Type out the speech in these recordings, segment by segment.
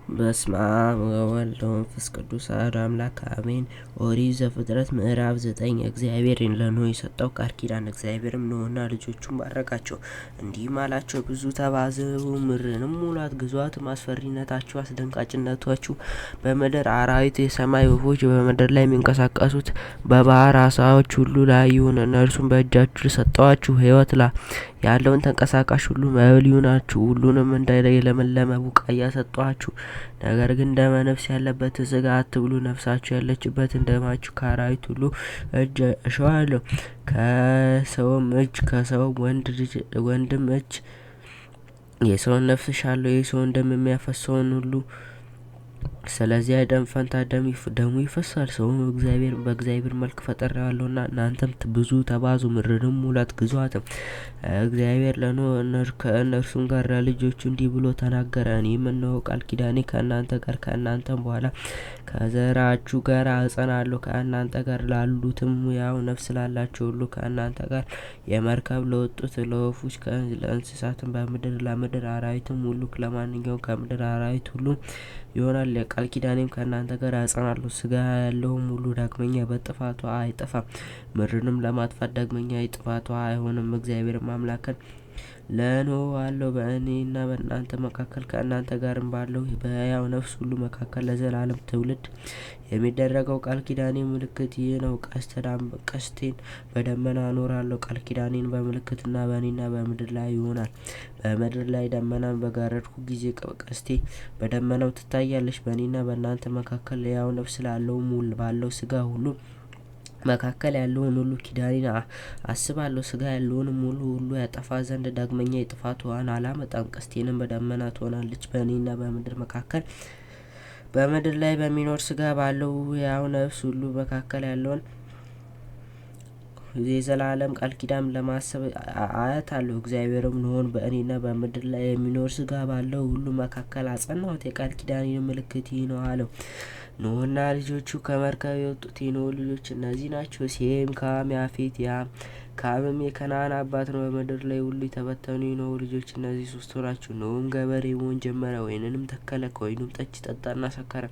በስመ አብ ወወልድ ወመንፈስ ቅዱስ አሐዱ አምላክ አሜን። ኦሪት ዘፍጥረት ምዕራፍ 9 እግዚአብሔር ለኖኅ የሰጠው ቃል ኪዳን። እግዚአብሔርም ኖኅና ልጆቹን ባረካቸው፣ እንዲህም አላቸው፦ ብዙ ተባዙ፣ ምድርንም ሙሏት፣ ግዙአትም። አስፈሪነታችሁ፣ አስደንጋጭነታችሁ በምድር አራዊት፣ የሰማይ ወፎች፣ በምድር ላይ የሚንቀሳቀሱት፣ በባህር ዓሣዎች ሁሉ ላይ ይሁን። እነርሱም በእጃችሁ ሰጠኋችሁ። ሕይወት ያለውን ተንቀሳቃሽ ሁሉ መብል ይሁናችሁ። ሁሉንም እንደ ለመለመ ቡቃያ ሰጠኋችሁ። ነገር ግን ደመ ነፍስ ያለበትን ሥጋ አትብሉ። ነፍሳችሁ ያለችበትን ደማችሁ ከአራዊት ሁሉ እጅ እሻዋለሁ። ከሰውም እጅ ከሰው ወንድም እጅ የሰውን ነፍስ እሻለሁ። የሰውን ደም የሚያፈስሰውን ሁሉ ስለዚህ ደም ፈንታ ደሙ ይፈሳል። ሰውም በእግዚአብሔር መልክ ፈጥሬዋለሁና እናንተም ብዙ ተባዙ፣ ምድርንም ሙሏት፣ ግዙአትም። እግዚአብሔር ለኖኅ ከእነርሱም ጋር ለልጆቹ እንዲህ ብሎ ተናገረ። እኔም እነሆ ቃል ኪዳኔ ከእናንተ ጋር ከእናንተም በኋላ ከዘራችሁ ጋር አጸናለሁ። ከእናንተ ጋር ላሉትም ያው ነፍስ ላላቸው ሁሉ ከእናንተ ጋር የመርከብ ለወጡት ለወፎች፣ ለእንስሳትም፣ ለምድር አራዊትም ሁሉ ለማንኛውም ከምድር አራዊት ሁሉ ይሆናል። ቃል ኪዳኔም ከእናንተ ጋር አጸናለሁ። ሥጋ ያለውም ሁሉ ዳግመኛ በጥፋቷ አይጠፋም፣ ምድርንም ለማጥፋት ዳግመኛ ጥፋቷ አይሆንም። እግዚአብሔርም አምላክን ለኖኅ አለው፣ በእኔና በእናንተ መካከል ከእናንተ ጋርም ባለው በሕያው ነፍስ ሁሉ መካከል ለዘላለም ትውልድ የሚደረገው ቃል ኪዳኔ ምልክት ይህ ነው። ቀስቴን በደመና አኖራለሁ። ቃል ኪዳኔን በምልክትና በእኔና በምድር ላይ ይሆናል። በምድር ላይ ደመናን በጋረድኩ ጊዜ ቀስቴ በደመናው ትታያለች። በእኔና በእናንተ መካከል ሕያው ነፍስ ባለው ሥጋ ሁሉ መካከል ያለውን ሁሉ ኪዳኔን አስባለሁ። ሥጋ ያለውንም ሁሉ ያጠፋ ዘንድ ዳግመኛ የጥፋት ውኃን አላመጣም። ቀስቴንም በደመና ትሆናለች። በእኔና በምድር መካከል በምድር ላይ በሚኖር ሥጋ ባለው ሕያው ነፍስ ሁሉ መካከል ያለውን የዘላለም ቃል ኪዳን ለማሰብ አያታለሁ። እግዚአብሔርም ኖኅን በእኔና በምድር ላይ የሚኖር ሥጋ ባለው ሁሉ መካከል አጸናሁት። የቃል ኪዳኔን ምልክት ይህ ነው አለው። ኖኅና ልጆቹ ከመርከብ የወጡት የኖኅ ልጆች እነዚህ ናቸው፦ ሴም፣ ካም፣ ያፌት። ካምም የከነዓን አባት ነው። በምድር ላይ ሁሉ የተበተኑ የኖኅ ልጆች እነዚህ ሦስቱ ናቸው። ኖኅም ገበሬ መሆን ጀመረ፣ ወይንንም ተከለ፣ ከወይኑም ጠጅ ጠጣና ሰከረ፣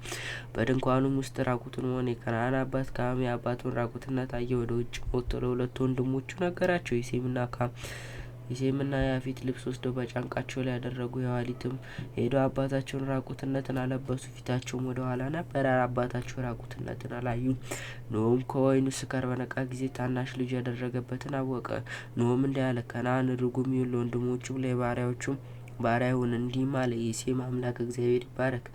በድንኳኑም ውስጥ ራቁቱን ሆነ። የከነዓን አባት ካም የአባቱን ራቁትነት አየ፣ ወደ ውጭ ወጥቶ ለሁለቱ ወንድሞቹ ነገራቸው። የሴምና ያፌት ልብስ ወስደው በጫንቃቸው ላይ ያደረጉ። የኋሊትም ሄደው አባታቸውን ራቁትነትን አለበሱ። ፊታቸውም ወደ ኋላ ነበረ፣ አባታቸው ራቁትነትን አላዩም። ኖኅም ከወይኑ ስካር በነቃ ጊዜ ታናሽ ልጁ ያደረገበትን አወቀ። ኖኅም እንዲህ አለ፦ ከነዓን ርጉም ይሁን፣ ለወንድሞቹም ለባሪያዎቹም ባሪያ ይሁን። እንዲህም አለ፦ የሴም አምላክ እግዚአብሔር ይባረክ፣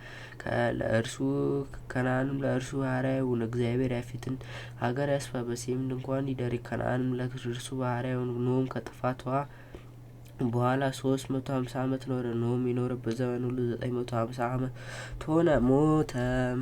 ከነዓንም ለእርሱ ባሪያ ይሁን። እግዚአብሔር ያፌትን ሀገር ያስፋ፣ በሴም ድንኳን ይደር፣ ከነዓንም ለእርሱ ባሪያ ይሁን። ኖኅም ከጥፋት ውኃ በኋላ 350 ዓመት ኖረ። ኖኅም የኖረበት ዘመን ሁሉ 950 ዓመት ሆነ፣ ሞተም።